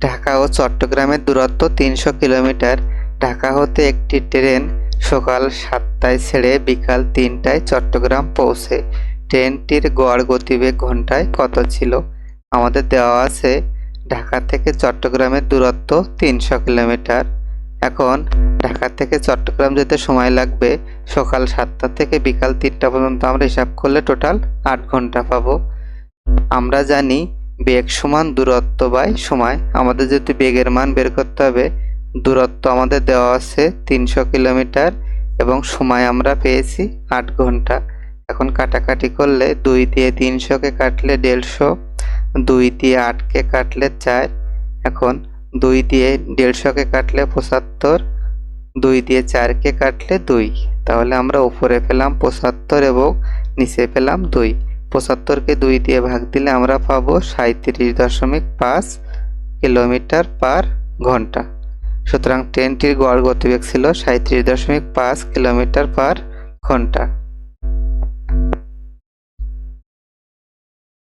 ঢাকা ও চট্টগ্রামের দূরত্ব ৩০০ কিলোমিটার। ঢাকা হতে একটি ট্রেন সকাল ৭টায় ছেড়ে বিকাল ৩টায় চট্টগ্রাম পৌঁছে। ট্রেনটির গড় গতিবেগ ঘন্টায় কত ছিল? আমাদের দেওয়া আছে ঢাকা থেকে চট্টগ্রামের দূরত্ব ৩০০ কিলোমিটার। এখন ঢাকা থেকে চট্টগ্রাম যেতে সময় লাগবে সকাল ৭টা থেকে বিকাল ৩টা পর্যন্ত। আমরা হিসাব করলে টোটাল ৮ ঘন্টা পাবো। আমরা জানি বেগ সমান দূরত্ব বাই সময়। আমাদের যেহেতু বেগের মান বের করতে হবে, দূরত্ব আমাদের দেওয়া আছে ৩০০ কিলোমিটার এবং সময় আমরা পেয়েছি ৮ ঘন্টা। এখন কাটাকাটি করলে ২ দিয়ে ৩০০কে কাটলে ১৫০, ২ দিয়ে ৮কে কাটলে ৪, এখন ২ দিয়ে ১৫০কে কাটলে ৭৫, ২ দিয়ে ৪কে কাটলে ২। তাহলে আমরা উপরে পেলাম ৭৫ এবং নিচে পেলাম ২। ৭৫কে ২ দিয়ে ভাগ দিলে আমরা পাবো ৩৭.৫ কিলোমিটার পার ঘন্টা। সুতরাং ট্রেনটির গড় গতিবেগ ছিল ৩৭.৫ কিলোমিটার পার ঘন্টা।